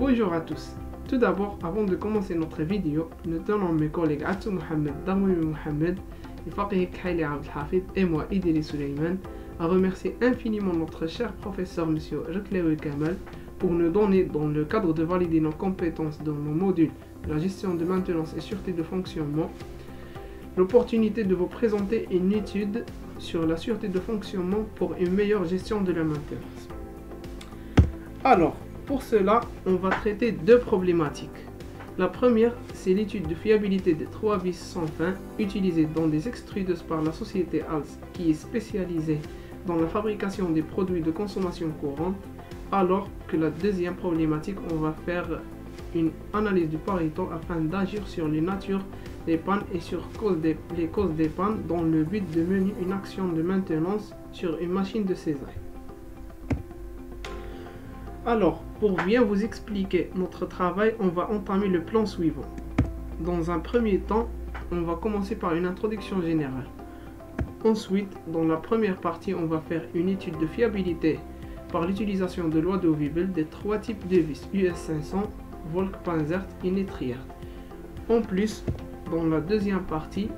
Bonjour à tous. Tout d'abord, avant de commencer notre vidéo, nous tenons mes collègues Atou Mohamed, Darmoui Mohamed, Faqih Khaili Abdel Hafid et moi, Idili Suleiman, à remercier infiniment notre cher professeur M. Reklewi Kamal pour nous donner, dans le cadre de valider nos compétences dans nos modules de la gestion de maintenance et sûreté de fonctionnement, l'opportunité de vous présenter une étude sur la sûreté de fonctionnement pour une meilleure gestion de la maintenance. Alors, pour cela, on va traiter deux problématiques. La première, c'est l'étude de fiabilité des 3 vis sans fin utilisées dans des extrudeuses par la société Hals qui est spécialisée dans la fabrication des produits de consommation courante, alors que la deuxième problématique, on va faire une analyse du Pareto afin d'agir sur les natures des pannes et sur les causes des pannes dans le but de mener une action de maintenance sur une machine de cisaille. Alors, pour bien vous expliquer notre travail, on va entamer le plan suivant. Dans un premier temps, on va commencer par une introduction générale. Ensuite, dans la première partie, on va faire une étude de fiabilité par l'utilisation de loi de Wiebel des 3 types de vis US 500, Volk Panzert et Netriert. En plus, dans la deuxième partie,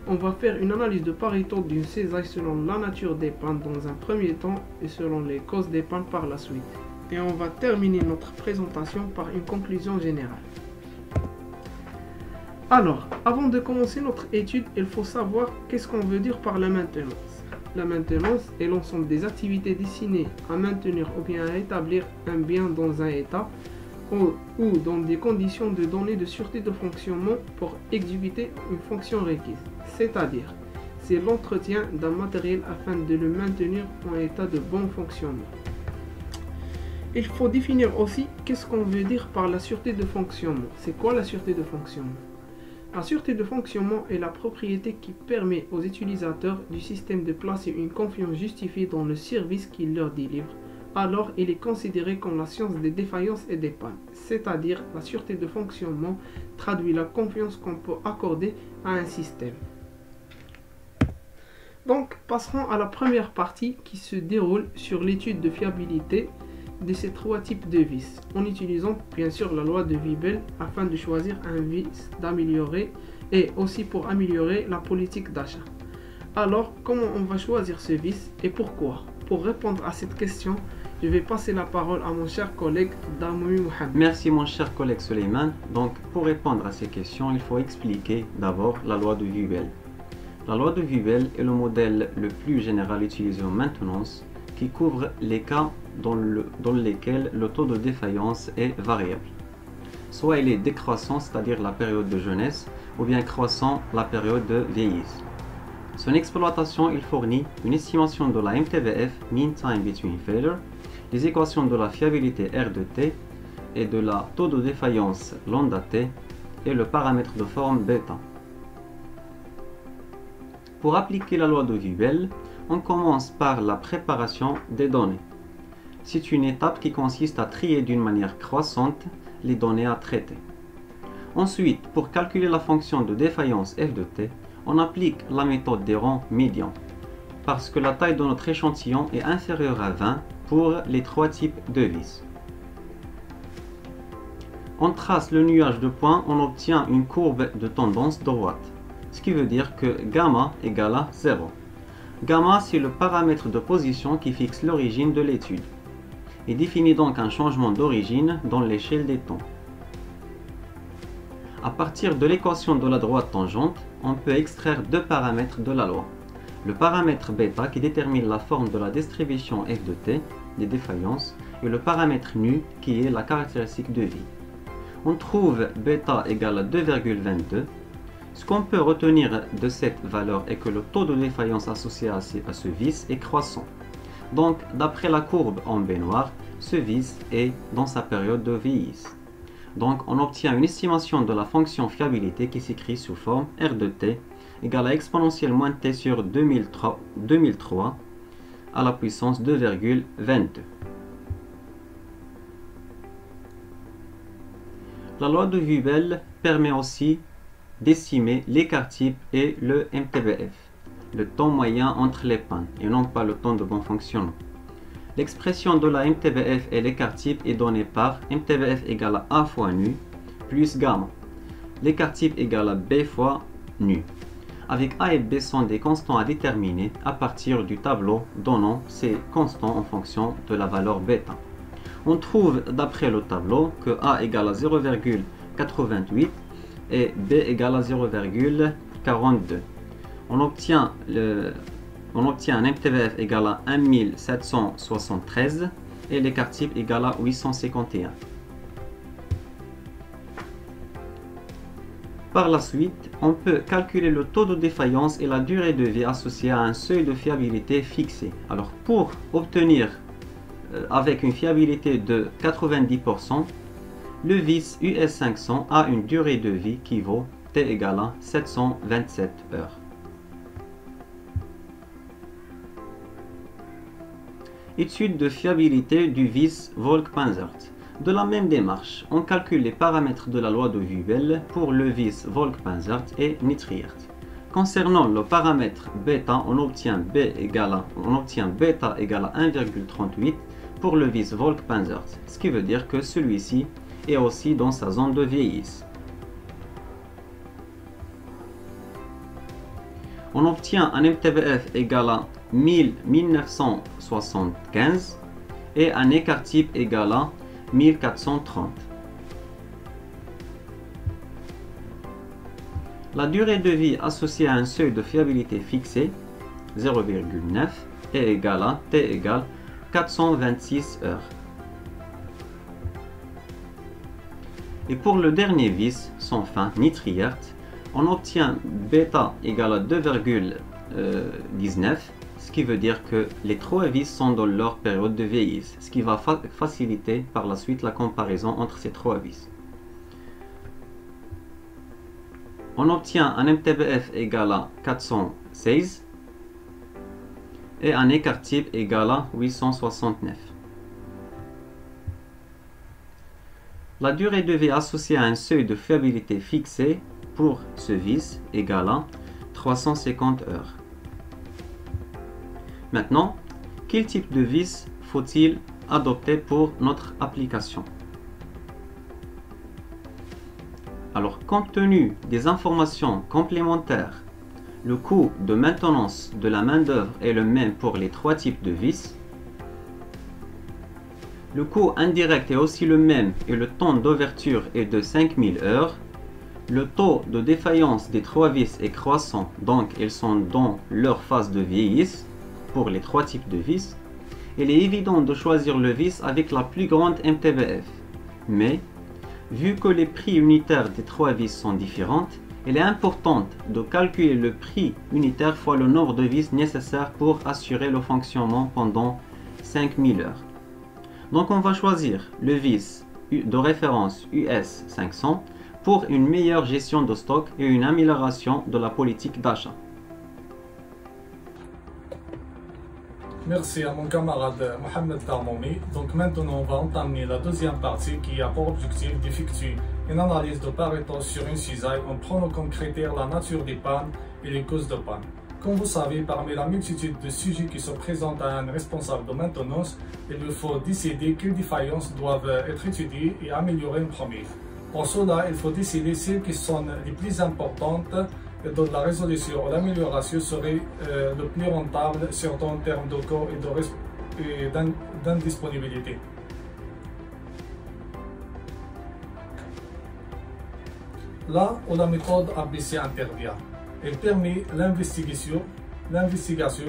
on va faire une analyse de Pareto d'une cisaille selon la nature des pannes dans un premier temps et selon les causes des pannes par la suite. Et on va terminer notre présentation par une conclusion générale. Alors, avant de commencer notre étude, il faut savoir qu'est-ce qu'on veut dire par la maintenance. La maintenance est l'ensemble des activités destinées à maintenir ou bien à établir un bien dans un état ou dans des conditions de données de sûreté de fonctionnement pour exécuter une fonction requise. C'est-à-dire, c'est l'entretien d'un matériel afin de le maintenir en état de bon fonctionnement. Il faut définir aussi qu'est-ce qu'on veut dire par la sûreté de fonctionnement. C'est quoi la sûreté de fonctionnement? La sûreté de fonctionnement est la propriété qui permet aux utilisateurs du système de placer une confiance justifiée dans le service qu'il leur délivre. Alors, il est considéré comme la science des défaillances et des pannes. C'est-à-dire, la sûreté de fonctionnement traduit la confiance qu'on peut accorder à un système. Donc, passerons à la première partie qui se déroule sur l'étude de fiabilité de ces 3 types de vis, en utilisant bien sûr la loi de Wiebel afin de choisir un vis d'améliorer et aussi pour améliorer la politique d'achat. Alors, comment on va choisir ce vis et pourquoi? Pour répondre à cette question, je vais passer la parole à mon cher collègue Darmoui Mohamed. Merci mon cher collègue Suleiman. Donc, pour répondre à ces questions, il faut expliquer d'abord la loi de Wiebel. La loi de Wiebel est le modèle le plus général utilisé en maintenance qui couvre les cas dans lesquels le taux de défaillance est variable. Soit il est décroissant, c'est-à-dire la période de jeunesse, ou bien croissant, la période de vieillissement. Son exploitation, il fournit une estimation de la MTBF, Mean Time Between Failure, les équations de la fiabilité R de T et de la taux de défaillance lambda T et le paramètre de forme bêta. Pour appliquer la loi de Wiebel, on commence par la préparation des données. C'est une étape qui consiste à trier d'une manière croissante les données à traiter. Ensuite, pour calculer la fonction de défaillance f de t, on applique la méthode des rangs médians, parce que la taille de notre échantillon est inférieure à 20 pour les 3 types de vis. On trace le nuage de points, on obtient une courbe de tendance droite, ce qui veut dire que gamma égale à 0. Gamma, c'est le paramètre de position qui fixe l'origine de l'étude et définit donc un changement d'origine dans l'échelle des temps. À partir de l'équation de la droite tangente, on peut extraire 2 paramètres de la loi. Le paramètre bêta qui détermine la forme de la distribution f de t des défaillances et le paramètre nu qui est la caractéristique de vie. On trouve bêta égale à 2,22. Ce qu'on peut retenir de cette valeur est que le taux de défaillance associé à ce vis est croissant. Donc, d'après la courbe en baignoire, ce vis est dans sa période de vieillissement. Donc, on obtient une estimation de la fonction fiabilité qui s'écrit sous forme R de t égale à exponentielle moins t sur 2003 à la puissance 2,22. La loi de Wiebel permet aussi d'estimer l'écart type et le MTBF, le temps moyen entre les pannes, et non pas le temps de bon fonctionnement. L'expression de la MTBF et l'écart type est donnée par MTBF égale à A fois nu plus gamma. L'écart type égale à B fois nu. Avec A et B sont des constants à déterminer à partir du tableau donnant ces constants en fonction de la valeur bêta. On trouve d'après le tableau que A égale à 0,88 et B égale à 0,42. On obtient un MTBF égal à 1773 et l'écart type égal à 851. Par la suite, on peut calculer le taux de défaillance et la durée de vie associée à un seuil de fiabilité fixé. Alors pour obtenir avec une fiabilité de 90%, le vis US500 a une durée de vie qui vaut T égale à 727 heures. Étude de fiabilité du vis Volk-Panzert. De la même démarche, on calcule les paramètres de la loi de Hubel pour le vis Volk-Panzert et Nitriert. Concernant le paramètre bêta, on obtient bêta égale à 1,38 pour le vis Volk-Panzert, ce qui veut dire que celui-ci est aussi dans sa zone de vieillisse. On obtient un MTBF égal à 1975 et un écart type égal à 1430. La durée de vie associée à un seuil de fiabilité fixé, 0,9, est égale à T égale 426 heures. Et pour le dernier vis, sans fin, Nitriert, on obtient bêta égale à 2,19, ce qui veut dire que les trois vis sont dans leur période de vieillisse, ce qui va faciliter par la suite la comparaison entre ces trois vis. On obtient un MTBF égal à 416 et un écart type égal à 869. La durée de vie associée à un seuil de fiabilité fixé pour ce vis égale à 350 heures. Maintenant, quel type de vis faut-il adopter pour notre application? Alors, compte tenu des informations complémentaires, le coût de maintenance de la main-d'œuvre est le même pour les trois types de vis. Le coût indirect est aussi le même et le temps d'ouverture est de 5000 heures. Le taux de défaillance des trois vis est croissant, donc ils sont dans leur phase de vieillisse pour les trois types de vis. Il est évident de choisir le vis avec la plus grande MTBF. Mais, vu que les prix unitaires des trois vis sont différentes, il est important de calculer le prix unitaire fois le nombre de vis nécessaires pour assurer le fonctionnement pendant 5000 heures. Donc on va choisir le vis de référence US 500 pour une meilleure gestion de stock et une amélioration de la politique d'achat. Merci à mon camarade Mohamed Darmoumi. Donc maintenant on va entamer la deuxième partie qui a pour objectif d'effectuer une analyse de Pareto sur une cisaille en prenant comme critère la nature des pannes et les causes de panne. Comme vous savez, parmi la multitude de sujets qui se présentent à un responsable de maintenance, il lui faut décider quelles défaillances doivent être étudiées et améliorées en premier. Pour cela, il faut décider celles qui sont les plus importantes et dont la résolution ou l'amélioration serait le plus rentable, surtout en termes de coût et d'indisponibilité. Là où la méthode ABC intervient, elle permet l'investigation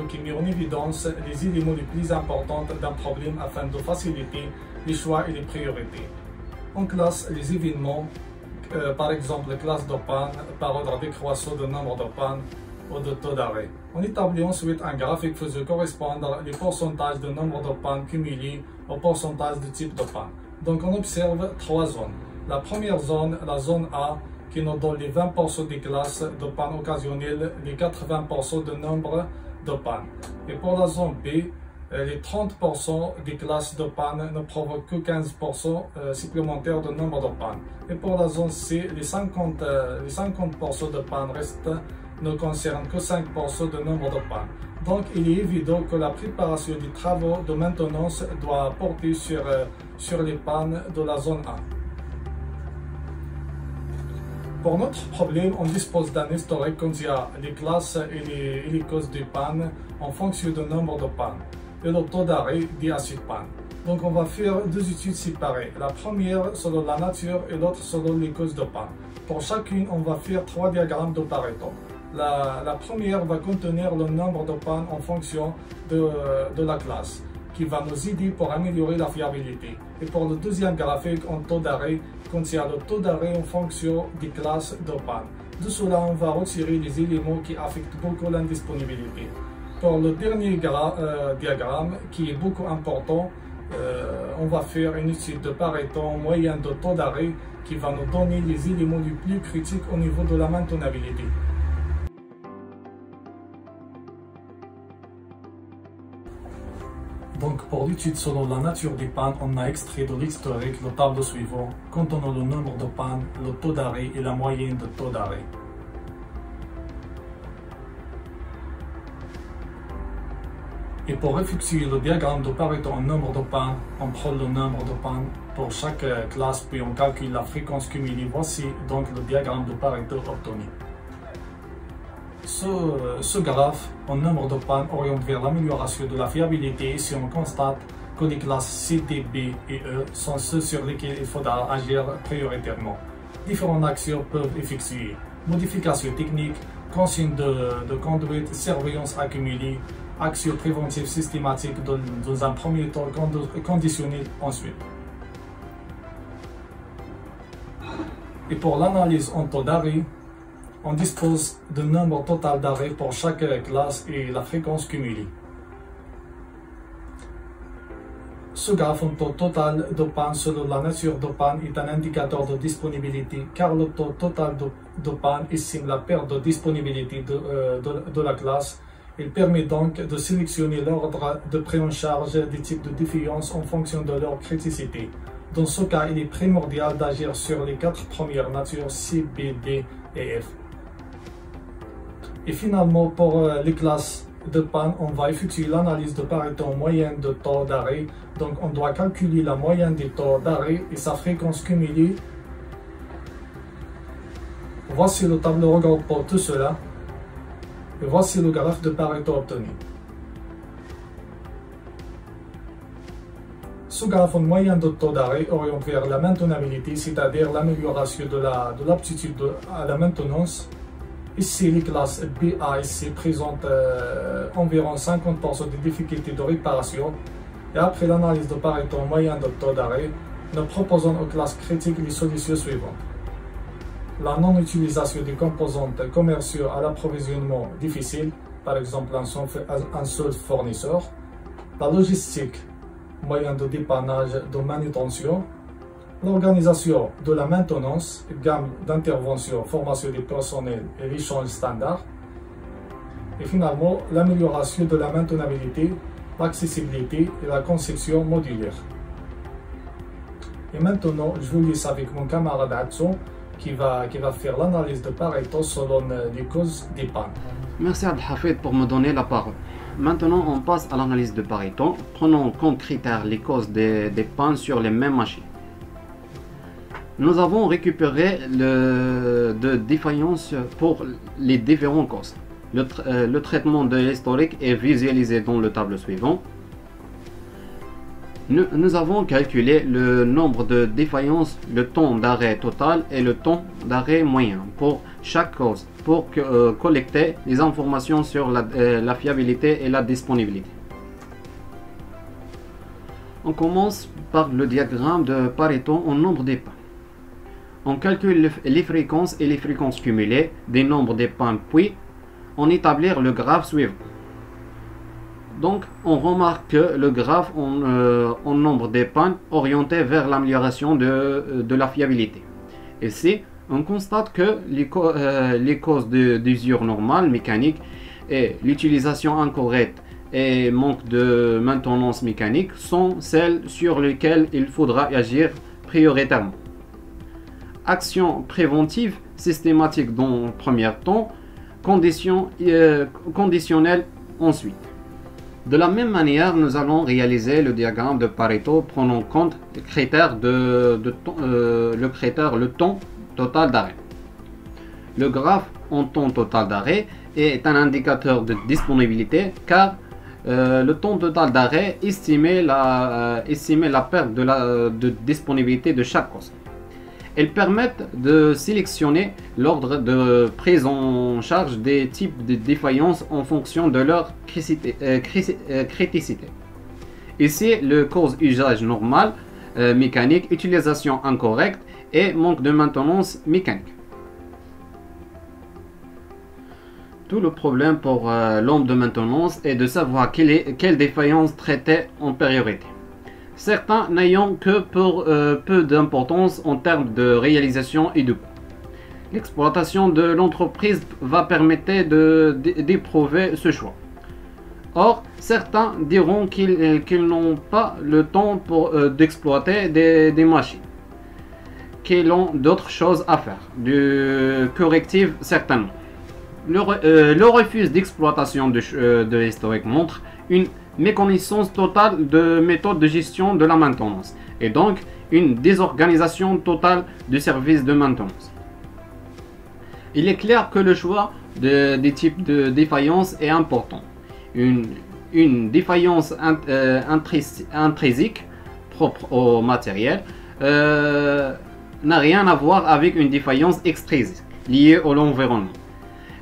qui met en évidence les éléments les plus importants d'un problème afin de faciliter les choix et les priorités. On classe les événements, par exemple classe de panne par ordre décroissant de nombre de pannes ou de taux d'arrêt. On établit ensuite un graphique faisant correspondre les pourcentages de nombre de pannes cumulés au pourcentage de type de panne. Donc on observe trois zones. La première zone, la zone A, qui nous donne les 20% des classes de panne occasionnelles, les 80% de nombre de pannes. Et pour la zone B, les 30% des classes de panne ne provoquent que 15% supplémentaires de nombre de pannes. Et pour la zone C, les 50% de panne restent ne concernent que 5% de nombre de pannes. Donc, il est évident que la préparation des travaux de maintenance doit porter sur les pannes de la zone 1. Pour notre problème, on dispose d'un historique quand il y a les classes et les causes de panne en fonction du nombre de pannes et le taux d'arrêt dit acide panne. Donc, on va faire deux études séparées. La première selon la nature et l'autre selon les causes de panne. Pour chacune, on va faire 3 diagrammes de Pareto. La première va contenir le nombre de pannes en fonction de la classe, qui va nous aider pour améliorer la fiabilité. Et pour le deuxième graphique en taux d'arrêt, quand il y a le taux d'arrêt en fonction des classes de panne. De cela, on va retirer les éléments qui affectent beaucoup l'indisponibilité. Pour le dernier diagramme, qui est beaucoup important, on va faire une étude de Pareto en moyenne de taux d'arrêt qui va nous donner les éléments les plus critiques au niveau de la maintenabilité. Donc, pour l'étude selon la nature des pannes, on a extrait de l'historique le tableau suivant contenant le nombre de pannes, le taux d'arrêt et la moyenne de taux d'arrêt. Et pour effectuer le diagramme de Pareto en nombre de pannes, on prend le nombre de pannes pour chaque classe, puis on calcule la fréquence cumulée. Voici donc le diagramme de Pareto obtenu. Ce graphe en nombre de pannes oriente vers l'amélioration de la fiabilité si on constate que les classes C, D, B et E sont ceux sur lesquels il faudra agir prioritairement. Différentes actions peuvent effectuer: modifications techniques, consignes de conduite, surveillance accumulée, actions préventives systématiques dans un premier temps et conditionnelles ensuite. Et pour l'analyse en taux d'arrêt, on dispose du nombre total d'arrêts pour chaque classe et la fréquence cumulée. Ce graphe en taux total de panne selon la nature de panne est un indicateur de disponibilité car le taux total de panne estime la perte de disponibilité de la classe. Il permet donc de sélectionner l'ordre de prise en charge des types de défaillances en fonction de leur criticité. Dans ce cas, il est primordial d'agir sur les 4 premières natures C, B, D et F. Et finalement, pour les classes de panne, on va effectuer l'analyse de Pareto en moyenne de taux d'arrêt. Donc, on doit calculer la moyenne des taux d'arrêt et sa fréquence cumulée. Voici le tableau regard pour tout cela. Et voici le graphe de Pareto obtenu. Ce graphe en moyenne de taux d'arrêt oriente vers la maintenabilité, c'est-à-dire l'amélioration de l'aptitude à la maintenance. Ici, les classes B, A et C présentent environ 50% de difficultés de réparation. Et après l'analyse de Pareto en moyenne de taux d'arrêt, nous proposons aux classes critiques les solutions suivantes: la non-utilisation des composantes commerciaux à l'approvisionnement difficile, par exemple un seul fournisseur, la logistique, moyen de dépannage, de manutention, l'organisation de la maintenance, gamme d'intervention, formation des personnels et l'échange standard, et finalement l'amélioration de la maintenabilité, l'accessibilité et la conception modulaire. Et maintenant, je vous laisse avec mon camarade Adson qui va faire l'analyse de Pareto selon les causes des pannes. Merci Abdelhafid pour me donner la parole. Maintenant, on passe à l'analyse de Pareto. Prenons comme critère les causes des pannes sur les mêmes machines. Nous avons récupéré de défaillance pour les différentes causes. Le traitement de l'historique est visualisé dans le tableau suivant. Nous avons calculé le nombre de défaillances, le temps d'arrêt total et le temps d'arrêt moyen pour chaque cause pour collecter les informations sur la fiabilité et la disponibilité. On commence par le diagramme de Pareto en nombre des pannes. On calcule les fréquences et les fréquences cumulées des nombres des pannes, puis on établit le graphe suivant. Donc, on remarque que le graphe en nombre des pannes orienté vers l'amélioration de la fiabilité. Ici, on constate que les causes d'usure normale mécanique et l'utilisation incorrecte et manque de maintenance mécanique sont celles sur lesquelles il faudra agir prioritairement. Action préventive systématique dans le premier temps, conditionnelle ensuite. De la même manière, nous allons réaliser le diagramme de Pareto prenant en compte le critère le temps total d'arrêt. Le graphe en temps total d'arrêt est un indicateur de disponibilité car le temps total d'arrêt estimait la perte de disponibilité de chaque cause. Elles permettent de sélectionner l'ordre de prise en charge des types de défaillances en fonction de leur criticité. Ici, le cause usage normal, mécanique, utilisation incorrecte et manque de maintenance mécanique. Tout le problème pour l'homme de maintenance est de savoir quelle défaillance traiter en priorité. Certains n'ayant que peu d'importance en termes de réalisation et de coût. L'exploitation de l'entreprise va permettre d'éprouver ce choix. Or, certains diront qu'ils n'ont pas le temps d'exploiter des machines, qu'ils ont d'autres choses à faire, du correctif certainement. Le refus d'exploitation de l'historique montre une méconnaissance totale de méthode de gestion de la maintenance et donc une désorganisation totale du service de maintenance. Il est clair que le choix des types de défaillance est important. Une défaillance intrinsique propre au matériel n'a rien à voir avec une défaillance extrinsique liée à l'environnement.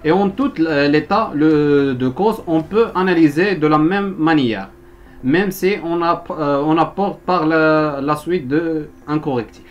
Et en tout l'état de cause, on peut analyser de la même manière, même si on apporte par la suite un correctif.